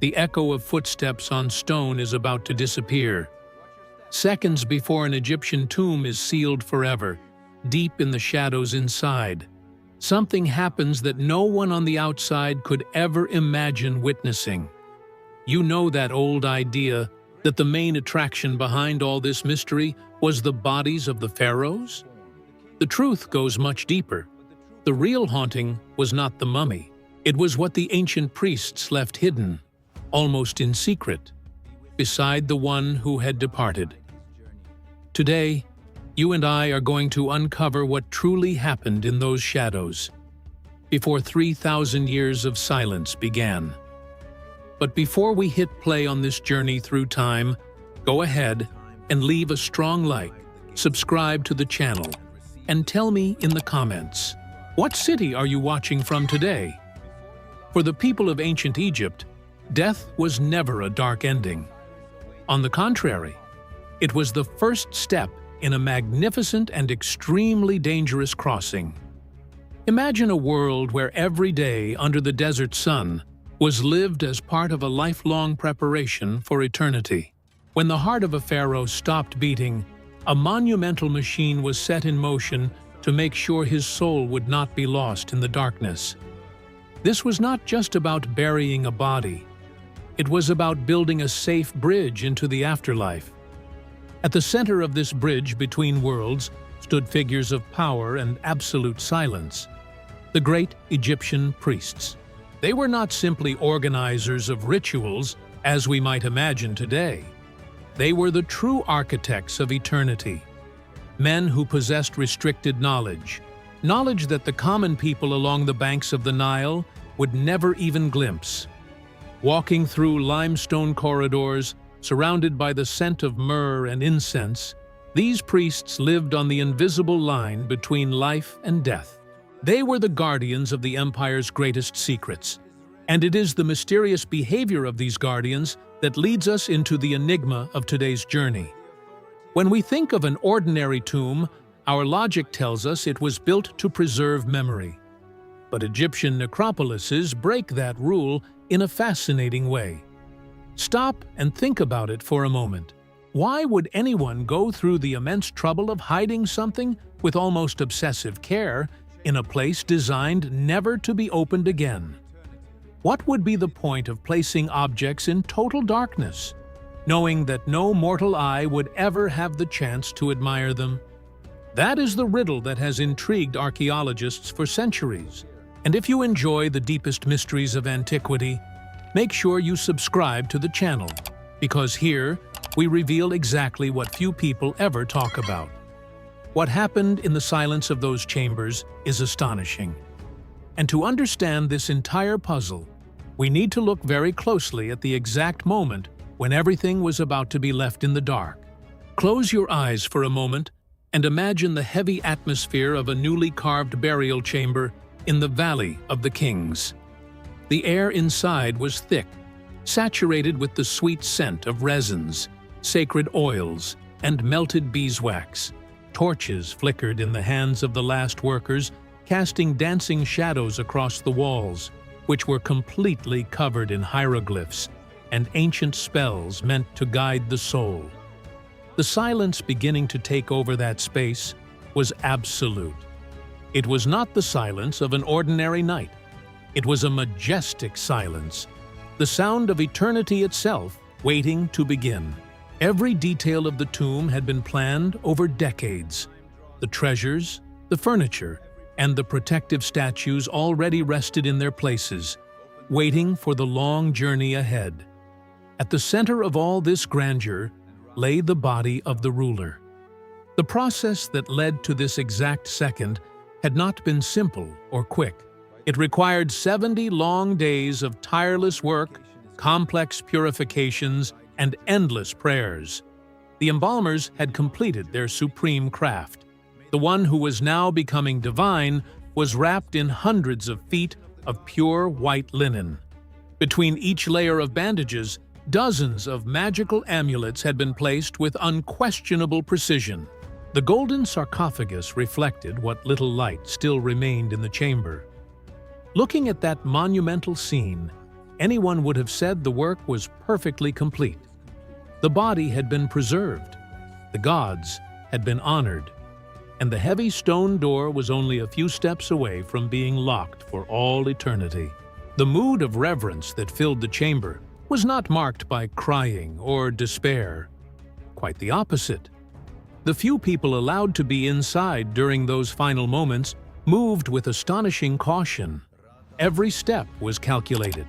The echo of footsteps on stone is about to disappear. Seconds before an Egyptian tomb is sealed forever, deep in the shadows inside, something happens that no one on the outside could ever imagine witnessing. You know that old idea that the main attraction behind all this mystery was the bodies of the pharaohs? The truth goes much deeper. The real haunting was not the mummy. It was what the ancient priests left hidden, almost in secret, beside the one who had departed. Today, you and I are going to uncover what truly happened in those shadows, before 3,000 years of silence began. But before we hit play on this journey through time, go ahead and leave a strong like, subscribe to the channel, and tell me in the comments, what city are you watching from today? For the people of ancient Egypt, death was never a dark ending. On the contrary, it was the first step in a magnificent and extremely dangerous crossing. Imagine a world where every day under the desert sun was lived as part of a lifelong preparation for eternity. When the heart of a pharaoh stopped beating, a monumental machine was set in motion to make sure his soul would not be lost in the darkness. This was not just about burying a body. It was about building a safe bridge into the afterlife. At the center of this bridge between worlds stood figures of power and absolute silence, the great Egyptian priests. They were not simply organizers of rituals, as we might imagine today. They were the true architects of eternity, men who possessed restricted knowledge that the common people along the banks of the Nile would never even glimpse. Walking through limestone corridors, surrounded by the scent of myrrh and incense, these priests lived on the invisible line between life and death. They were the guardians of the empire's greatest secrets, and it is the mysterious behavior of these guardians that leads us into the enigma of today's journey. When we think of an ordinary tomb, our logic tells us it was built to preserve memory. But Egyptian necropolises break that rule in a fascinating way. Stop and think about it for a moment. Why would anyone go through the immense trouble of hiding something with almost obsessive care in a place designed never to be opened again? What would be the point of placing objects in total darkness, knowing that no mortal eye would ever have the chance to admire them? That is the riddle that has intrigued archaeologists for centuries. And if you enjoy the deepest mysteries of antiquity, make sure you subscribe to the channel, because here we reveal exactly what few people ever talk about. What happened in the silence of those chambers is astonishing. And to understand this entire puzzle, we need to look very closely at the exact moment when everything was about to be left in the dark. Close your eyes for a moment and imagine the heavy atmosphere of a newly carved burial chamber in the Valley of the Kings. The air inside was thick, saturated with the sweet scent of resins, sacred oils, and melted beeswax. Torches flickered in the hands of the last workers, casting dancing shadows across the walls, which were completely covered in hieroglyphs and ancient spells meant to guide the soul. The silence beginning to take over that space was absolute. It was not the silence of an ordinary night. It was a majestic silence, the sound of eternity itself waiting to begin. Every detail of the tomb had been planned over decades. The treasures, the furniture, and the protective statues already rested in their places, waiting for the long journey ahead. At the center of all this grandeur lay the body of the ruler. The process that led to this exact second had not been simple or quick. It required 70 long days of tireless work, complex purifications, and endless prayers. The embalmers had completed their supreme craft. The one who was now becoming divine was wrapped in hundreds of feet of pure white linen. Between each layer of bandages, dozens of magical amulets had been placed with unquestionable precision. The golden sarcophagus reflected what little light still remained in the chamber. Looking at that monumental scene, anyone would have said the work was perfectly complete. The body had been preserved, the gods had been honored, and the heavy stone door was only a few steps away from being locked for all eternity. The mood of reverence that filled the chamber was not marked by crying or despair. Quite the opposite. The few people allowed to be inside during those final moments moved with astonishing caution. Every step was calculated.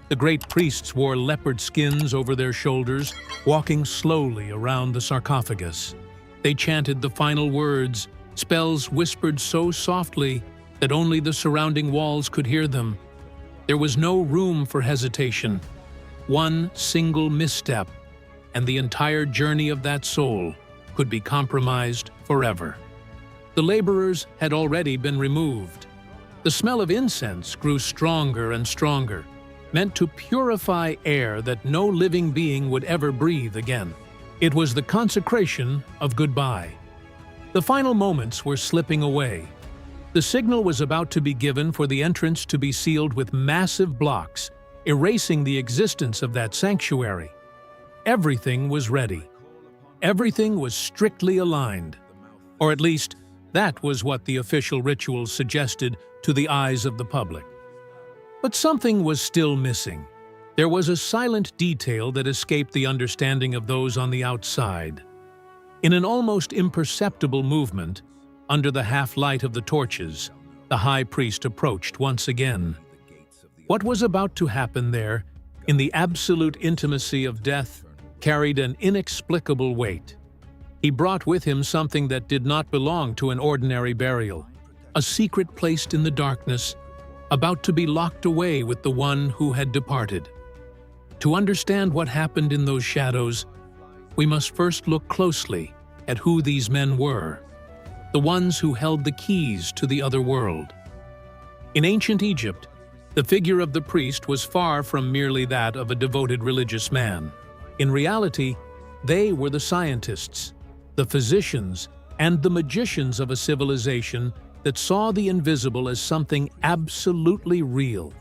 The great priests wore leopard skins over their shoulders, walking slowly around the sarcophagus. They chanted the final words, spells whispered so softly that only the surrounding walls could hear them. There was no room for hesitation. One single misstep, and the entire journey of that soul could be compromised forever. The laborers had already been removed. The smell of incense grew stronger and stronger, meant to purify air that no living being would ever breathe again. It was the consecration of goodbye. The final moments were slipping away. The signal was about to be given for the entrance to be sealed with massive blocks, erasing the existence of that sanctuary. Everything was ready. Everything was strictly aligned. Or at least, that was what the official rituals suggested to the eyes of the public. But something was still missing. There was a silent detail that escaped the understanding of those on the outside. In an almost imperceptible movement, under the half-light of the torches, the high priest approached once again. What was about to happen there, in the absolute intimacy of death, carried an inexplicable weight. He brought with him something that did not belong to an ordinary burial, a secret placed in the darkness, about to be locked away with the one who had departed. To understand what happened in those shadows, we must first look closely at who these men were, the ones who held the keys to the other world. In ancient Egypt, the figure of the priest was far from merely that of a devoted religious man. In reality, they were the scientists, the physicians, and the magicians of a civilization that saw the invisible as something absolutely real.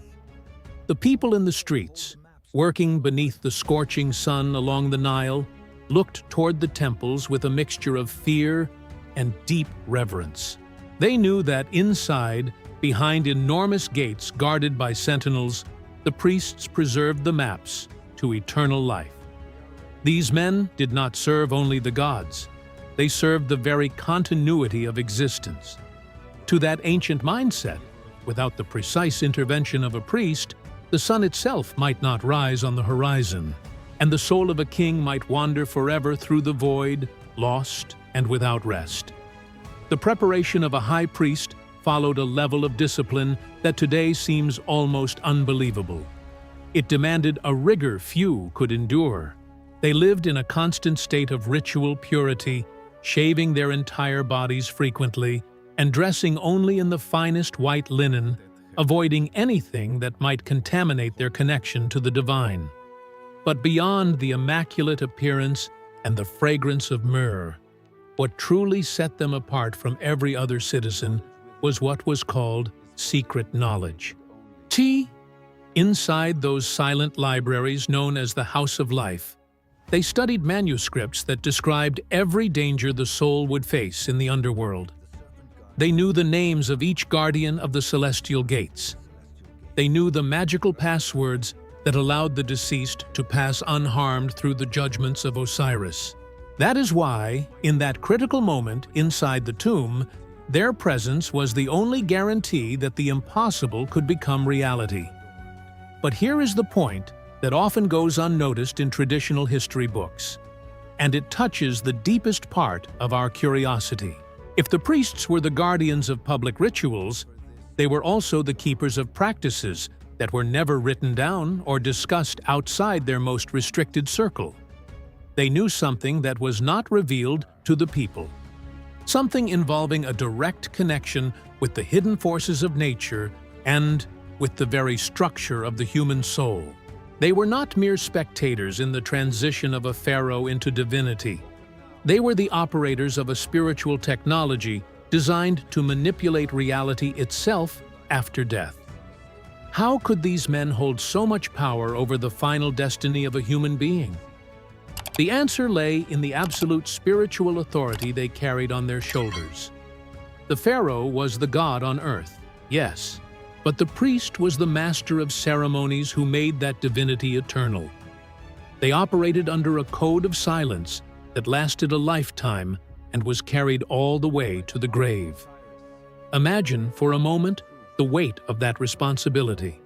The people in the streets, working beneath the scorching sun along the Nile, looked toward the temples with a mixture of fear and deep reverence. They knew that inside, behind enormous gates guarded by sentinels, the priests preserved the maps to eternal life. These men did not serve only the gods. They served the very continuity of existence. To that ancient mindset, without the precise intervention of a priest, the sun itself might not rise on the horizon, and the soul of a king might wander forever through the void, lost and without rest. The preparation of a high priest followed a level of discipline that today seems almost unbelievable. It demanded a rigor few could endure. They lived in a constant state of ritual purity, shaving their entire bodies frequently and dressing only in the finest white linen, avoiding anything that might contaminate their connection to the divine. But beyond the immaculate appearance and the fragrance of myrrh, what truly set them apart from every other citizen was what was called secret knowledge. Inside those silent libraries known as the House of Life, they studied manuscripts that described every danger the soul would face in the underworld. They knew the names of each guardian of the celestial gates. They knew the magical passwords that allowed the deceased to pass unharmed through the judgments of Osiris. That is why, in that critical moment inside the tomb, their presence was the only guarantee that the impossible could become reality. But here is the point that often goes unnoticed in traditional history books, and it touches the deepest part of our curiosity. If the priests were the guardians of public rituals, they were also the keepers of practices that were never written down or discussed outside their most restricted circle. They knew something that was not revealed to the people, something involving a direct connection with the hidden forces of nature and with the very structure of the human soul. They were not mere spectators in the transition of a pharaoh into divinity. They were the operators of a spiritual technology designed to manipulate reality itself after death. How could these men hold so much power over the final destiny of a human being? The answer lay in the absolute spiritual authority they carried on their shoulders. The pharaoh was the god on earth, yes, but the priest was the master of ceremonies who made that divinity eternal. They operated under a code of silence that lasted a lifetime and was carried all the way to the grave. Imagine, for a moment, the weight of that responsibility.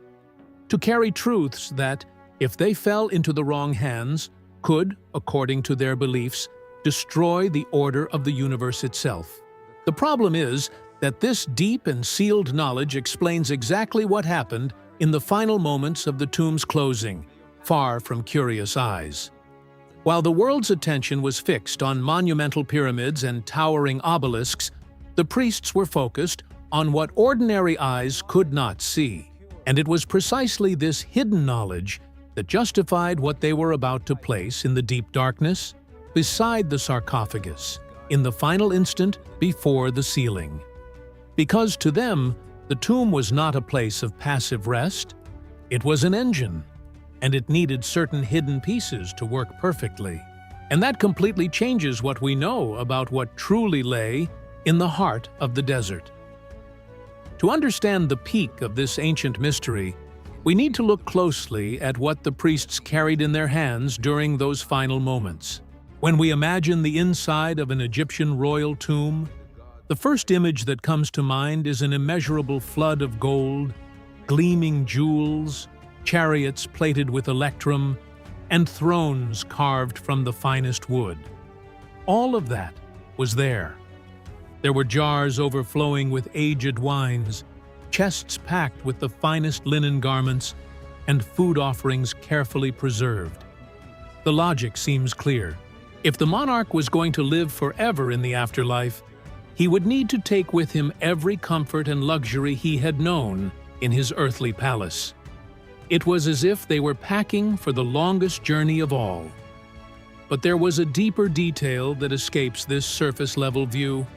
To carry truths that, if they fell into the wrong hands, could, according to their beliefs, destroy the order of the universe itself. The problem is that this deep and sealed knowledge explains exactly what happened in the final moments of the tomb's closing, far from curious eyes. While the world's attention was fixed on monumental pyramids and towering obelisks, the priests were focused on what ordinary eyes could not see. And it was precisely this hidden knowledge that justified what they were about to place in the deep darkness, beside the sarcophagus, in the final instant before the sealing. Because to them, the tomb was not a place of passive rest, it was an engine, and it needed certain hidden pieces to work perfectly. And that completely changes what we know about what truly lay in the heart of the desert. To understand the peak of this ancient mystery, we need to look closely at what the priests carried in their hands during those final moments. When we imagine the inside of an Egyptian royal tomb, the first image that comes to mind is an immeasurable flood of gold, gleaming jewels, chariots plated with electrum, and thrones carved from the finest wood. All of that was there. There were jars overflowing with aged wines, chests packed with the finest linen garments, and food offerings carefully preserved. The logic seems clear. If the monarch was going to live forever in the afterlife, he would need to take with him every comfort and luxury he had known in his earthly palace. It was as if they were packing for the longest journey of all. But there was a deeper detail that escapes this surface-level view.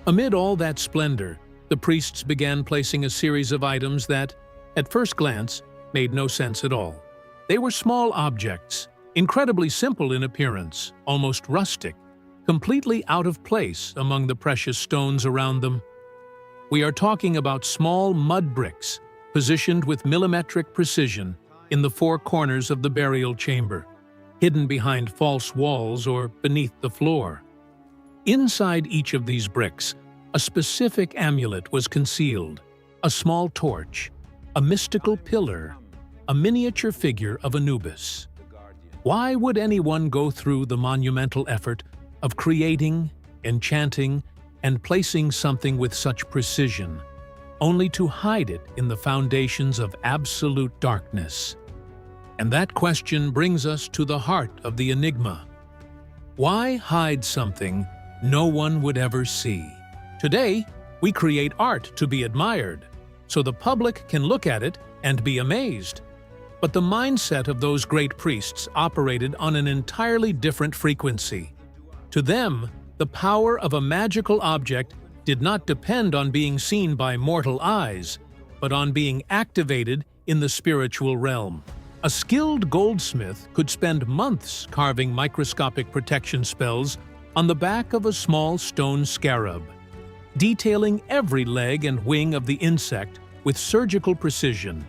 Amid all that splendor, the priests began placing a series of items that, at first glance, made no sense at all. They were small objects, incredibly simple in appearance, almost rustic, completely out of place among the precious stones around them. We are talking about small mud bricks, positioned with millimetric precision in the four corners of the burial chamber, hidden behind false walls or beneath the floor. Inside each of these bricks, a specific amulet was concealed, a small torch, a mystical pillar, a miniature figure of Anubis. Why would anyone go through the monumental effort of creating, enchanting, and placing something with such precision, only to hide it in the foundations of absolute darkness? And that question brings us to the heart of the enigma. Why hide something no one would ever see? Today, we create art to be admired, so the public can look at it and be amazed. But the mindset of those great priests operated on an entirely different frequency. To them, the power of a magical object did not depend on being seen by mortal eyes, but on being activated in the spiritual realm. A skilled goldsmith could spend months carving microscopic protection spells on the back of a small stone scarab, detailing every leg and wing of the insect with surgical precision.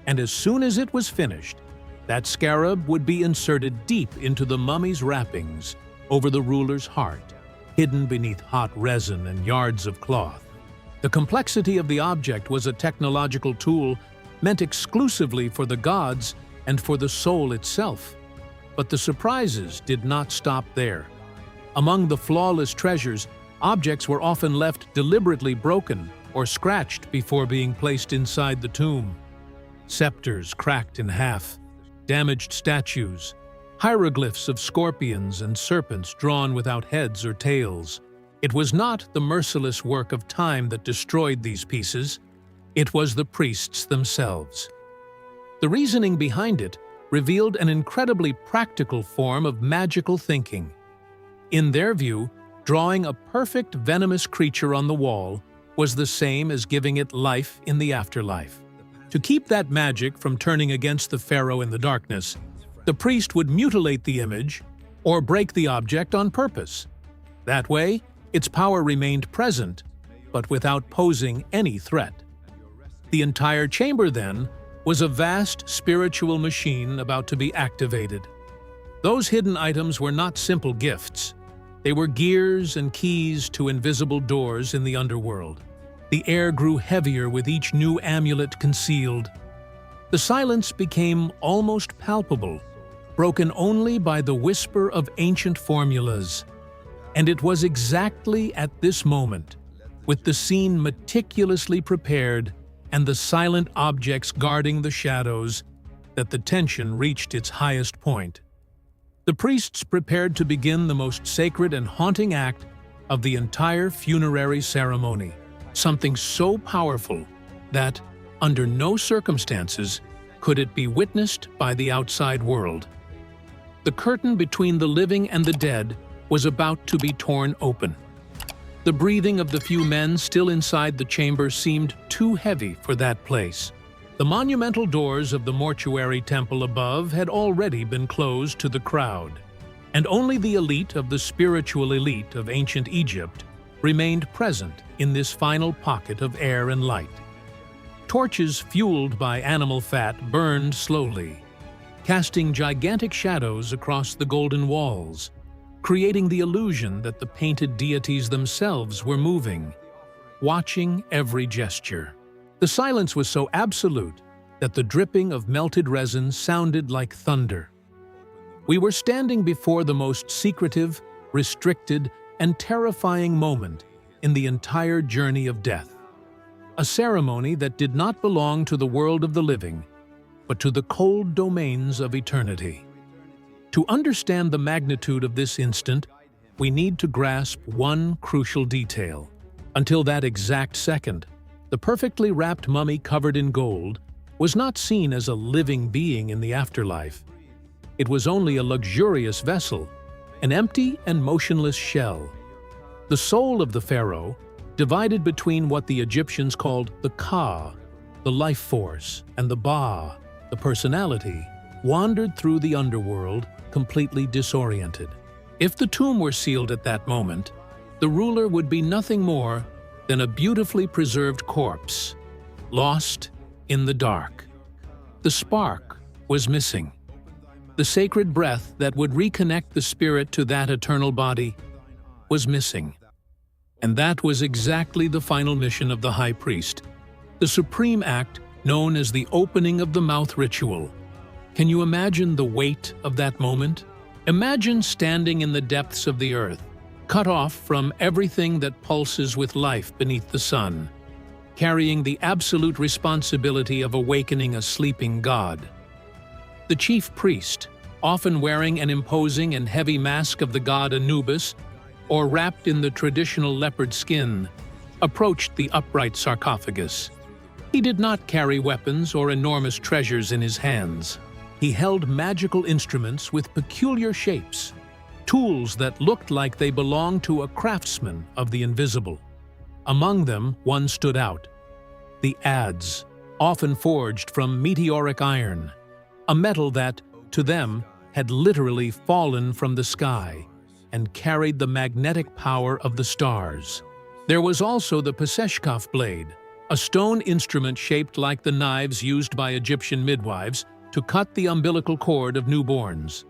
And as soon as it was finished, that scarab would be inserted deep into the mummy's wrappings over the ruler's heart, hidden beneath hot resin and yards of cloth. The complexity of the object was a technological tool meant exclusively for the gods and for the soul itself. But the surprises did not stop there. Among the flawless treasures, objects were often left deliberately broken or scratched before being placed inside the tomb. Scepters cracked in half, damaged statues, hieroglyphs of scorpions and serpents drawn without heads or tails. It was not the merciless work of time that destroyed these pieces, it was the priests themselves. The reasoning behind it revealed an incredibly practical form of magical thinking. In their view, drawing a perfect venomous creature on the wall was the same as giving it life in the afterlife. To keep that magic from turning against the pharaoh in the darkness, the priest would mutilate the image or break the object on purpose. That way, its power remained present, but without posing any threat. The entire chamber, then, was a vast spiritual machine about to be activated. Those hidden items were not simple gifts. They were gears and keys to invisible doors in the underworld. The air grew heavier with each new amulet concealed. The silence became almost palpable, broken only by the whisper of ancient formulas. And it was exactly at this moment, with the scene meticulously prepared and the silent objects guarding the shadows, that the tension reached its highest point. The priests prepared to begin the most sacred and haunting act of the entire funerary ceremony, something so powerful that, under no circumstances, could it be witnessed by the outside world. The curtain between the living and the dead was about to be torn open. The breathing of the few men still inside the chamber seemed too heavy for that place. The monumental doors of the mortuary temple above had already been closed to the crowd, and only the elite of the spiritual elite of ancient Egypt remained present in this final pocket of air and light. Torches fueled by animal fat burned slowly, casting gigantic shadows across the golden walls, creating the illusion that the painted deities themselves were moving, watching every gesture. The silence was so absolute that the dripping of melted resin sounded like thunder. We were standing before the most secretive, restricted, and terrifying moment in the entire journey of death. A ceremony that did not belong to the world of the living, but to the cold domains of eternity. To understand the magnitude of this instant, we need to grasp one crucial detail. Until that exact second, the perfectly wrapped mummy covered in gold was not seen as a living being in the afterlife. It was only a luxurious vessel, an empty and motionless shell. The soul of the pharaoh, divided between what the Egyptians called the Ka, the life force, and the Ba, the personality, wandered through the underworld, completely disoriented. If the tomb were sealed at that moment, the ruler would be nothing more than a beautifully preserved corpse, lost in the dark. The spark was missing. The sacred breath that would reconnect the spirit to that eternal body was missing. And that was exactly the final mission of the high priest, the supreme act known as the opening of the mouth ritual. Can you imagine the weight of that moment? Imagine standing in the depths of the earth, cut off from everything that pulses with life beneath the sun, carrying the absolute responsibility of awakening a sleeping god. The chief priest, often wearing an imposing and heavy mask of the god Anubis, or wrapped in the traditional leopard skin, approached the upright sarcophagus. He did not carry weapons or enormous treasures in his hands. He held magical instruments with peculiar shapes, tools that looked like they belonged to a craftsman of the invisible. Among them, one stood out: the adze, often forged from meteoric iron, a metal that, to them, had literally fallen from the sky and carried the magnetic power of the stars. There was also the Peseshkaf blade, a stone instrument shaped like the knives used by Egyptian midwives to cut the umbilical cord of newborns.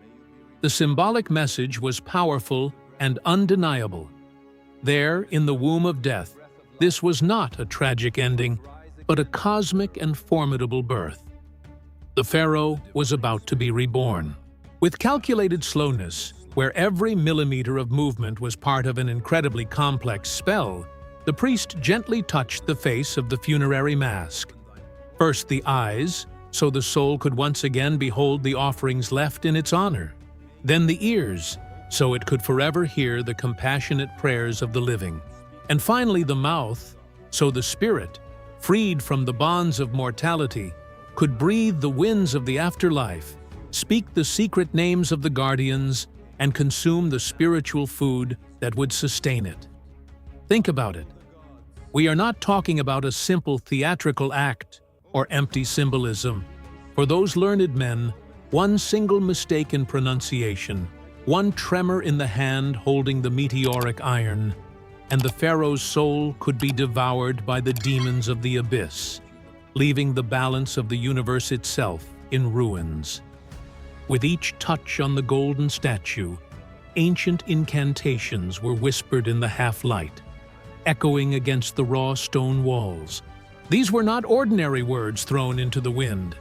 The symbolic message was powerful and undeniable. There, in the womb of death, this was not a tragic ending, but a cosmic and formidable birth. The pharaoh was about to be reborn. With calculated slowness, where every millimeter of movement was part of an incredibly complex spell, the priest gently touched the face of the funerary mask. First the eyes, so the soul could once again behold the offerings left in its honor. Then the ears, so it could forever hear the compassionate prayers of the living. And finally the mouth, so the spirit, freed from the bonds of mortality, could breathe the winds of the afterlife, speak the secret names of the guardians, and consume the spiritual food that would sustain it. Think about it. We are not talking about a simple theatrical act or empty symbolism. For those learned men, one single mistake in pronunciation, one tremor in the hand holding the meteoric iron, and the pharaoh's soul could be devoured by the demons of the abyss, leaving the balance of the universe itself in ruins. With each touch on the golden statue, ancient incantations were whispered in the half-light, echoing against the raw stone walls. These were not ordinary words thrown into the wind.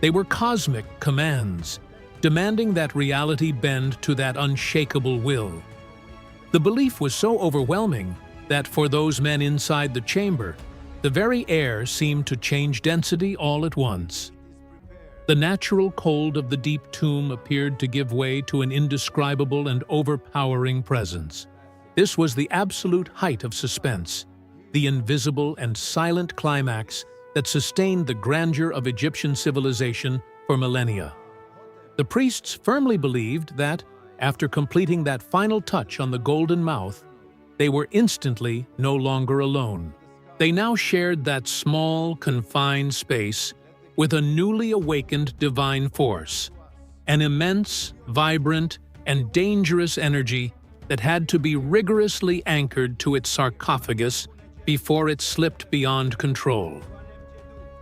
They were cosmic commands, demanding that reality bend to that unshakable will. The belief was so overwhelming that for those men inside the chamber, the very air seemed to change density all at once. The natural cold of the deep tomb appeared to give way to an indescribable and overpowering presence. This was the absolute height of suspense, the invisible and silent climax that sustained the grandeur of Egyptian civilization for millennia. The priests firmly believed that, after completing that final touch on the golden mouth, they were instantly no longer alone. They now shared that small, confined space with a newly awakened divine force, an immense, vibrant, and dangerous energy that had to be rigorously anchored to its sarcophagus before it slipped beyond control.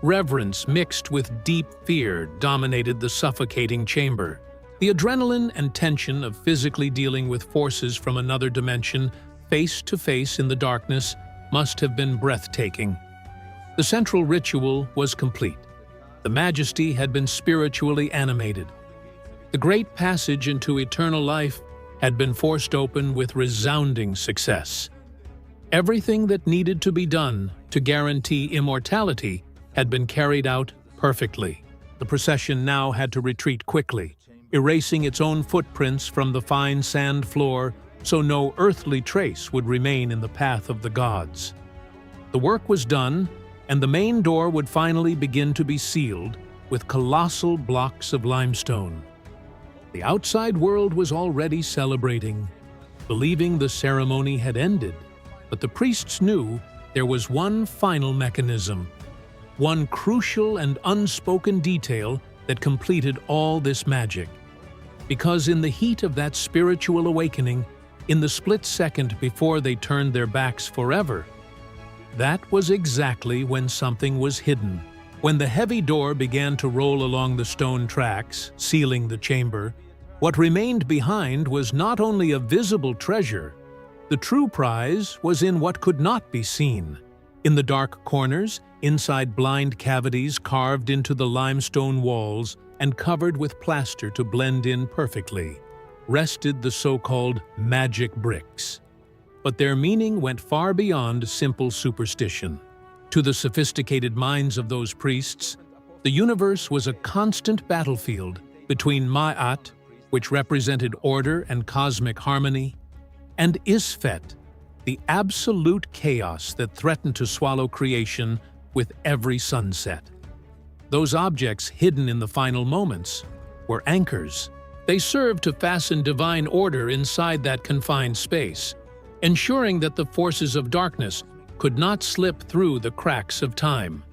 Reverence mixed with deep fear dominated the suffocating chamber. The adrenaline and tension of physically dealing with forces from another dimension face to face in the darkness must have been breathtaking. The central ritual was complete. The majesty had been spiritually animated. The great passage into eternal life had been forced open with resounding success. Everything that needed to be done to guarantee immortality had been carried out perfectly. The procession now had to retreat quickly, erasing its own footprints from the fine sand floor so no earthly trace would remain in the path of the gods. The work was done, and the main door would finally begin to be sealed with colossal blocks of limestone. The outside world was already celebrating, believing the ceremony had ended, but the priests knew there was one final mechanism, one crucial and unspoken detail that completed all this magic. Because in the heat of that spiritual awakening, in the split second before they turned their backs forever, that was exactly when something was hidden. When the heavy door began to roll along the stone tracks, sealing the chamber, what remained behind was not only a visible treasure. The true prize was in what could not be seen. In the dark corners, inside blind cavities carved into the limestone walls and covered with plaster to blend in perfectly, rested the so-called magic bricks. But their meaning went far beyond simple superstition. To the sophisticated minds of those priests, the universe was a constant battlefield between Ma'at, which represented order and cosmic harmony, and Isfet, the absolute chaos that threatened to swallow creation with every sunset. Those objects hidden in the final moments were anchors. They served to fasten divine order inside that confined space, ensuring that the forces of darkness could not slip through the cracks of time.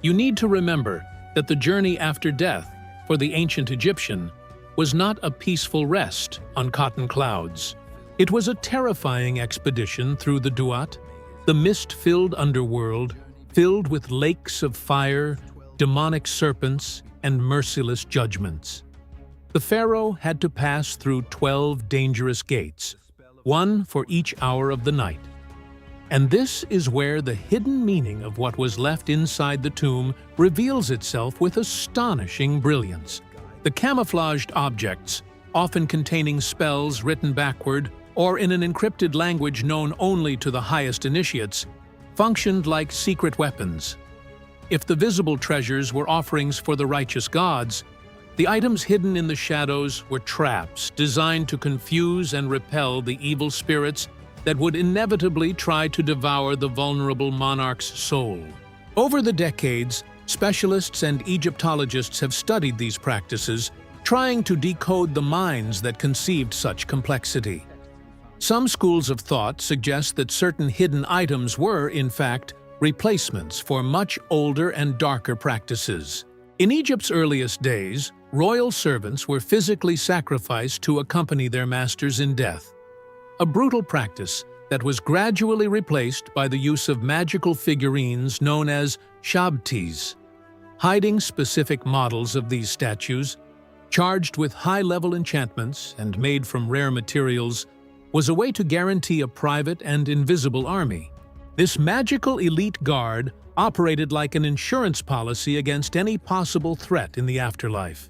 You need to remember that the journey after death for the ancient Egyptian was not a peaceful rest on cotton clouds. It was a terrifying expedition through the Duat, the mist-filled underworld, filled with lakes of fire, demonic serpents, and merciless judgments. The pharaoh had to pass through 12 dangerous gates, one for each hour of the night. And this is where the hidden meaning of what was left inside the tomb reveals itself with astonishing brilliance. The camouflaged objects, often containing spells written backward or in an encrypted language known only to the highest initiates, functioned like secret weapons. If the visible treasures were offerings for the righteous gods, the items hidden in the shadows were traps designed to confuse and repel the evil spirits that would inevitably try to devour the vulnerable monarch's soul. Over the decades, specialists and Egyptologists have studied these practices, trying to decode the minds that conceived such complexity. Some schools of thought suggest that certain hidden items were, in fact, replacements for much older and darker practices. In Egypt's earliest days, royal servants were physically sacrificed to accompany their masters in death, a brutal practice that was gradually replaced by the use of magical figurines known as shabtis. Hiding specific models of these statues, charged with high-level enchantments and made from rare materials, was a way to guarantee a private and invisible army. This magical elite guard operated like an insurance policy against any possible threat in the afterlife.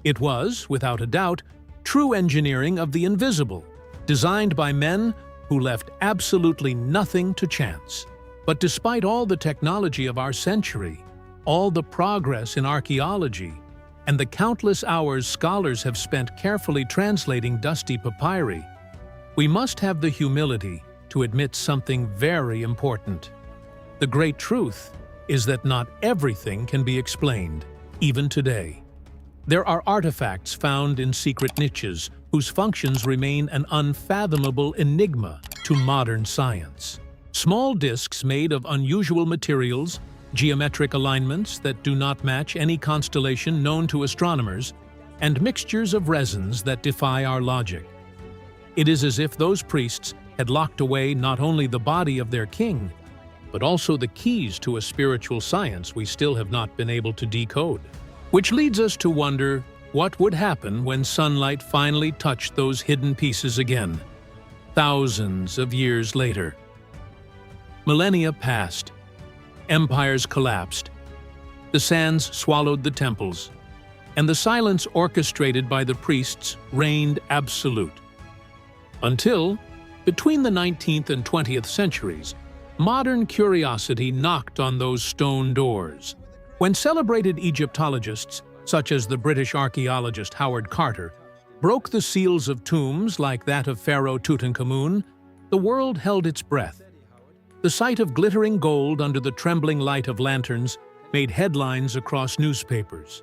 It was, without a doubt, true engineering of the invisible, designed by men who left absolutely nothing to chance. But despite all the technology of our century, all the progress in archaeology, and the countless hours scholars have spent carefully translating dusty papyri, we must have the humility to admit something very important. The great truth is that not everything can be explained, even today. There are artifacts found in secret niches whose functions remain an unfathomable enigma to modern science. Small discs made of unusual materials, geometric alignments that do not match any constellation known to astronomers, and mixtures of resins that defy our logic. It is as if those priests had locked away not only the body of their king, but also the keys to a spiritual science we still have not been able to decode. Which leads us to wonder what would happen when sunlight finally touched those hidden pieces again, thousands of years later. Millennia passed. Empires collapsed. The sands swallowed the temples, and the silence orchestrated by the priests reigned absolute. Until, between the 19th and 20th centuries, modern curiosity knocked on those stone doors. When celebrated Egyptologists, such as the British archaeologist Howard Carter, broke the seals of tombs like that of Pharaoh Tutankhamun, the world held its breath. The sight of glittering gold under the trembling light of lanterns made headlines across newspapers.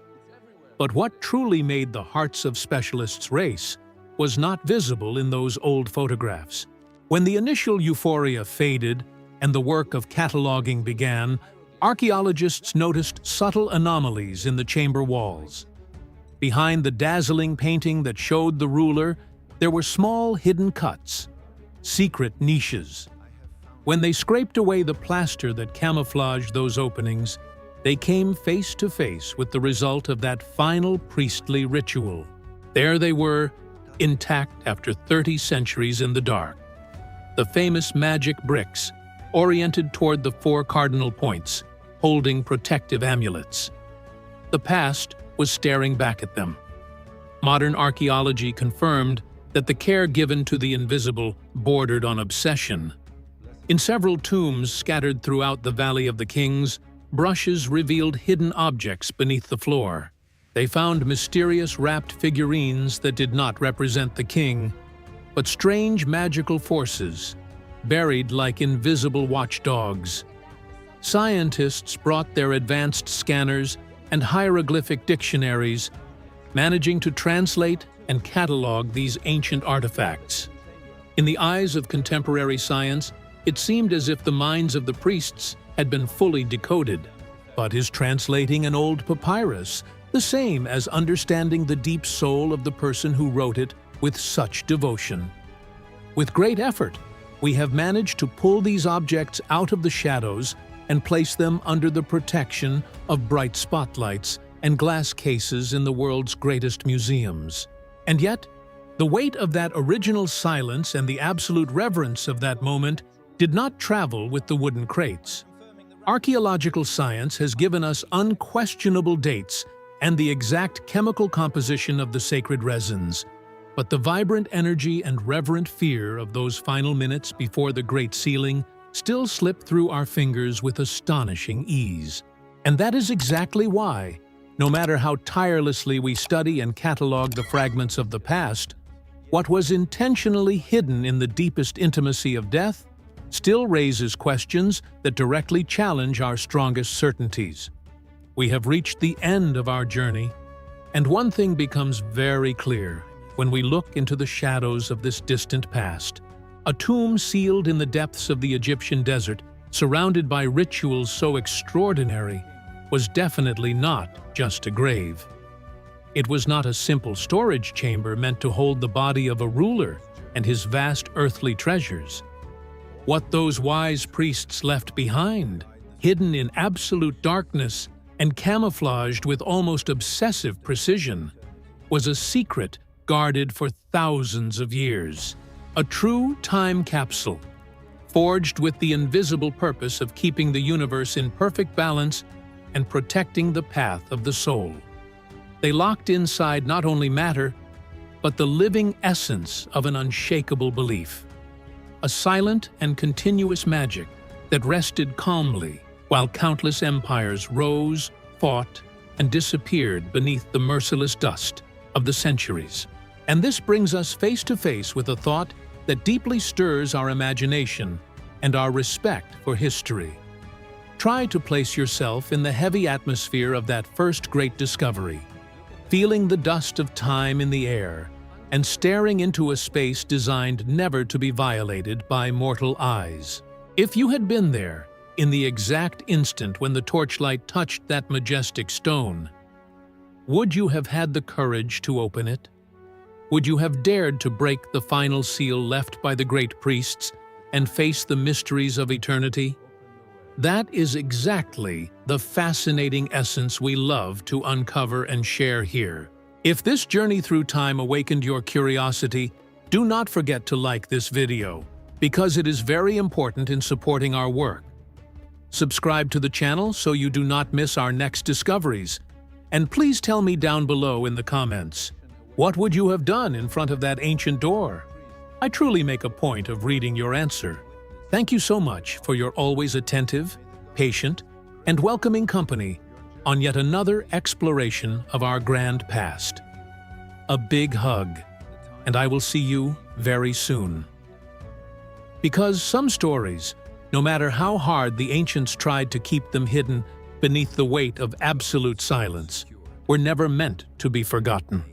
But what truly made the hearts of specialists race was not visible in those old photographs. When the initial euphoria faded and the work of cataloging began, archaeologists noticed subtle anomalies in the chamber walls. Behind the dazzling painting that showed the ruler, there were small hidden cuts, secret niches. When they scraped away the plaster that camouflaged those openings, they came face to face with the result of that final priestly ritual. There they were, intact after 30 centuries in the dark. The famous magic bricks, oriented toward the 4 cardinal points, holding protective amulets. The past was staring back at them. Modern archaeology confirmed that the care given to the invisible bordered on obsession. In several tombs scattered throughout the Valley of the Kings, brushes revealed hidden objects beneath the floor. They found mysterious wrapped figurines that did not represent the king, but strange magical forces, buried like invisible watchdogs. Scientists brought their advanced scanners and hieroglyphic dictionaries, managing to translate and catalog these ancient artifacts. In the eyes of contemporary science, it seemed as if the minds of the priests had been fully decoded. But is translating an old papyrus the same as understanding the deep soul of the person who wrote it with such devotion? With great effort, we have managed to pull these objects out of the shadows and place them under the protection of bright spotlights and glass cases in the world's greatest museums. And yet, the weight of that original silence and the absolute reverence of that moment did not travel with the wooden crates. Archaeological science has given us unquestionable dates and the exact chemical composition of the sacred resins, but the vibrant energy and reverent fear of those final minutes before the Great Sealing still slip through our fingers with astonishing ease. And that is exactly why, no matter how tirelessly we study and catalog the fragments of the past, what was intentionally hidden in the deepest intimacy of death still raises questions that directly challenge our strongest certainties. We have reached the end of our journey, and one thing becomes very clear when we look into the shadows of this distant past. A tomb sealed in the depths of the Egyptian desert surrounded by rituals so extraordinary, was definitely not just a grave. It was not a simple storage chamber meant to hold the body of a ruler and his vast earthly treasures. What those wise priests left behind, hidden in absolute darkness and camouflaged with almost obsessive precision, was a secret guarded for thousands of years. A true time capsule, forged with the invisible purpose of keeping the universe in perfect balance and protecting the path of the soul. They locked inside not only matter, but the living essence of an unshakable belief. A silent and continuous magic that rested calmly while countless empires rose, fought, and disappeared beneath the merciless dust of the centuries. And this brings us face to face with a thought that deeply stirs our imagination and our respect for history. Try to place yourself in the heavy atmosphere of that first great discovery, feeling the dust of time in the air and staring into a space designed never to be violated by mortal eyes. If you had been there, in the exact instant when the torchlight touched that majestic stone, would you have had the courage to open it? Would you have dared to break the final seal left by the great priests and face the mysteries of eternity? That is exactly the fascinating essence we love to uncover and share here. If this journey through time awakened your curiosity, do not forget to like this video, because it is very important in supporting our work. Subscribe to the channel so you do not miss our next discoveries, and please tell me down below in the comments, what would you have done in front of that ancient door? I truly make a point of reading your answer. Thank you so much for your always attentive, patient, and welcoming company on yet another exploration of our grand past. A big hug, and I will see you very soon. Because some stories, no matter how hard the ancients tried to keep them hidden beneath the weight of absolute silence, were never meant to be forgotten.